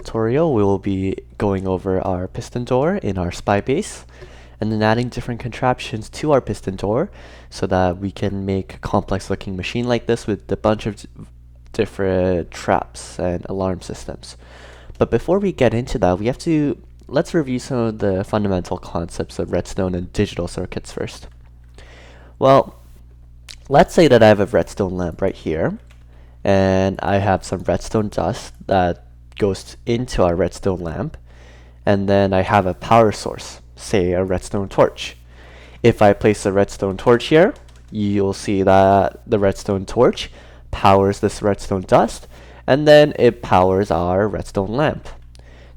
tutorial, we will be going over our piston door in our SPI base and then adding different contraptions to our piston door so that we can make a complex looking machine like this with a bunch of different traps and alarm systems. But before we get into that, let's review some of the fundamental concepts of redstone and digital circuits first. Well, let's say that I have a redstone lamp right here, and I have some redstone dust that goes into our redstone lamp, and then I have a power source, say a redstone torch. If I place a redstone torch here, you'll see that the redstone torch powers this redstone dust, and then it powers our redstone lamp.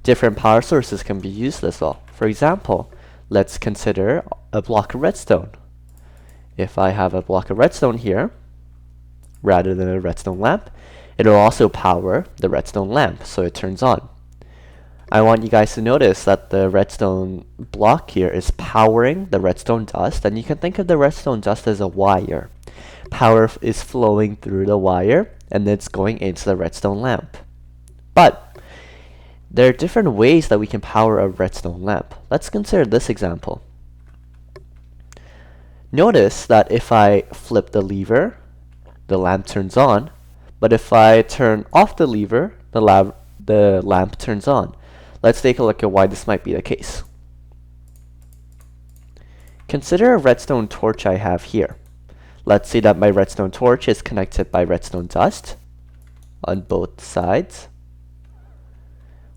Different power sources can be used as well. For example, let's consider a block of redstone. If I have a block of redstone here, rather than a redstone lamp, it'll also power the redstone lamp, so it turns on. I want you guys to notice that the redstone block here is powering the redstone dust, and you can think of the redstone dust as a wire. Power is flowing through the wire, and it's going into the redstone lamp. But there are different ways that we can power a redstone lamp. Let's consider this example. Notice that if I flip the lever, the lamp turns on, but if I turn off the lever, the lamp turns on. Let's take a look at why this might be the case. Consider a redstone torch I have here. Let's say that my redstone torch is connected by redstone dust on both sides.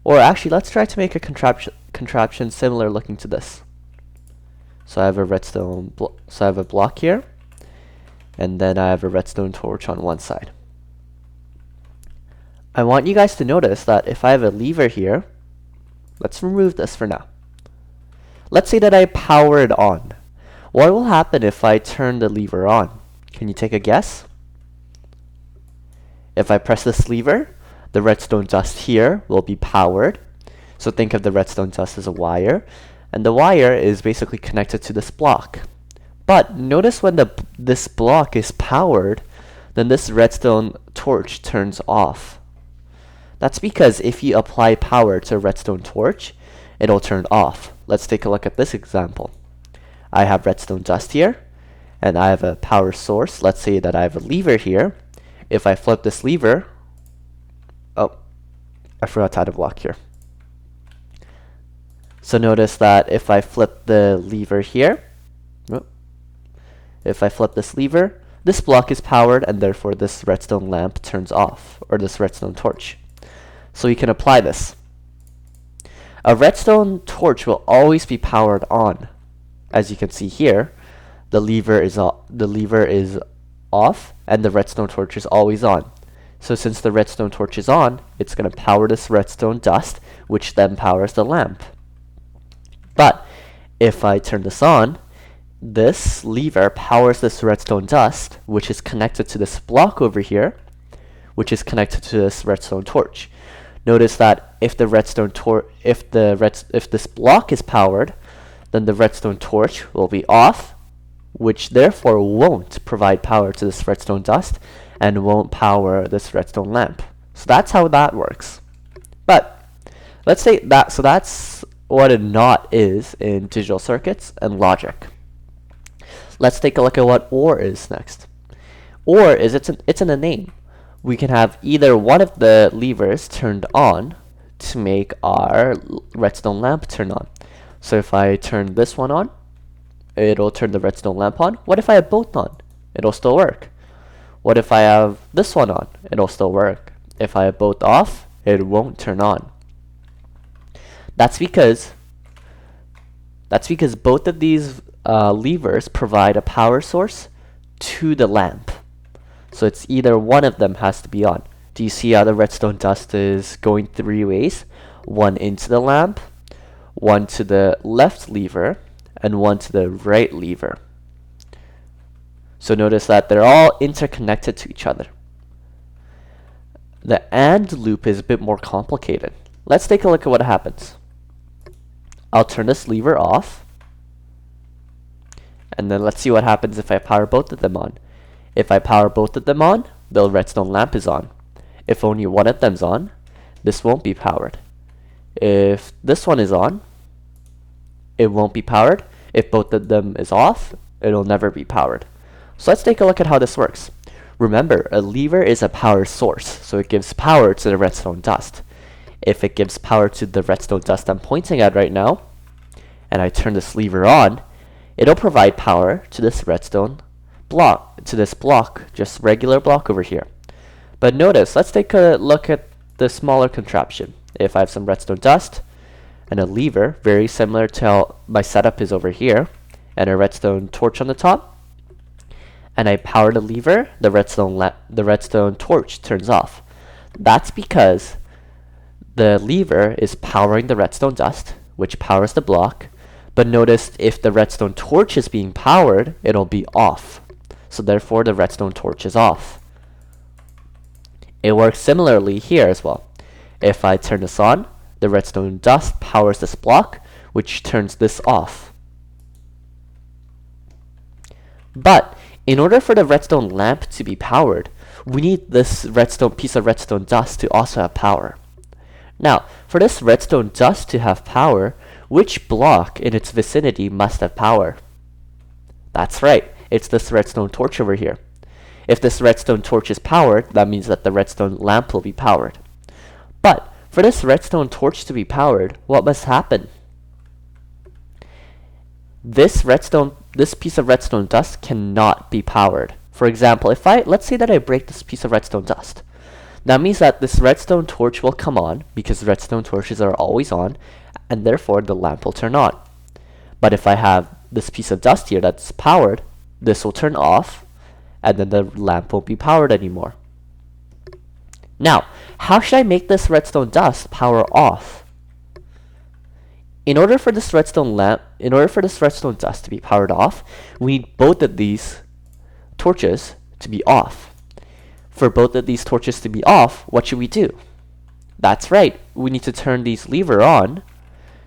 Or actually, let's try to make a contraption similar looking to this. So I have a block here, and then I have a redstone torch on one side. I want you guys to notice that if I have a lever here, let's remove this for now. Let's say that I power it on. What will happen if I turn the lever on? Can you take a guess? If I press this lever, the redstone dust here will be powered. So think of the redstone dust as a wire, and the wire is basically connected to this block. But notice when this block is powered, then this redstone torch turns off. That's because if you apply power to a redstone torch, it'll turn off. Let's take a look at this example. I have redstone dust here, and I have a power source. Let's say that I have a lever here. If I flip this lever, oh, I forgot to add a block here. So notice that if I flip the lever here, if I flip this lever, this block is powered, and therefore this redstone lamp turns off, or this redstone torch. So we can apply this. A redstone torch will always be powered on. As you can see here, the lever is off, and the redstone torch is always on. So since the redstone torch is on, it's going to power this redstone dust, which then powers the lamp. But if I turn this on, this lever powers this redstone dust, which is connected to this block over here, which is connected to this redstone torch. Notice that if this block is powered, then the redstone torch will be off, which therefore won't provide power to this redstone dust and won't power this redstone lamp. So that's how that works. But let's say that, so that's what a NOT is in digital circuits and logic. Let's take a look at what OR is next. OR is it's in a name. We can have either one of the levers turned on to make our redstone lamp turn on. So if I turn this one on, it'll turn the redstone lamp on. What if I have both on? It'll still work. What if I have this one on? It'll still work. If I have both off, it won't turn on. That's because both of these levers provide a power source to the lamp. So it's either one of them has to be on. Do you see how the redstone dust is going three ways? One into the lamp, one to the left lever, and one to the right lever. So notice that they're all interconnected to each other. The AND loop is a bit more complicated. Let's take a look at what happens. I'll turn this lever off, and then let's see what happens if I power both of them on. If I power both of them on, the redstone lamp is on. If only one of them's on, this won't be powered. If this one is on, it won't be powered. If both of them is off, it'll never be powered. So let's take a look at how this works. Remember, a lever is a power source, so it gives power to the redstone dust. If it gives power to the redstone dust I'm pointing at right now, and I turn this lever on, it'll provide power to this redstone block, just regular block over here. But notice, let's take a look at the smaller contraption. If I have some redstone dust and a lever, very similar to how my setup is over here, and a redstone torch on the top, and I power the lever, the redstone torch turns off. That's because the lever is powering the redstone dust, which powers the block. But notice, if the redstone torch is being powered, it'll be off. So therefore, the redstone torch is off. It works similarly here as well. If I turn this on, the redstone dust powers this block, which turns this off. But in order for the redstone lamp to be powered, we need this piece of redstone dust to also have power. Now, for this redstone dust to have power, which block in its vicinity must have power? That's right, it's this redstone torch over here. If this redstone torch is powered, that means that the redstone lamp will be powered. But for this redstone torch to be powered, what must happen? This piece of redstone dust cannot be powered. For example, let's say that I break this piece of redstone dust. That means that this redstone torch will come on, because redstone torches are always on, and therefore the lamp will turn on. But if I have this piece of dust here that's powered, this will turn off, and then the lamp won't be powered anymore. Now, how should I make this redstone dust power off? In order for this redstone dust to be powered off, we need both of these torches to be off. For both of these torches to be off, what should we do? That's right, we need to turn these lever on,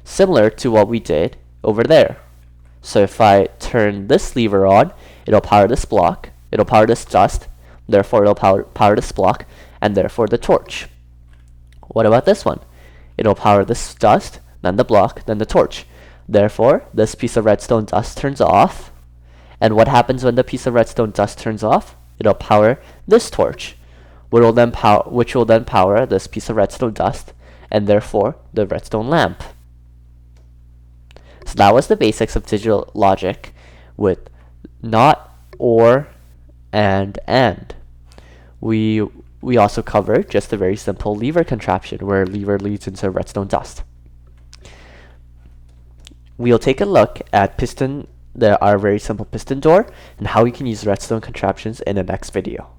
similar to what we did over there. So if I turn this lever on, it'll power this block, it'll power this dust, therefore it'll power this block, and therefore the torch. What about this one? It'll power this dust, then the block, then the torch. Therefore, this piece of redstone dust turns off. And what happens when the piece of redstone dust turns off? It'll power this torch, which will then power this piece of redstone dust, and therefore the redstone lamp. So that was the basics of digital logic with not, or, and. We also covered just a very simple lever contraption where lever leads into redstone dust. We'll take a look at our very simple piston door and how we can use redstone contraptions in the next video.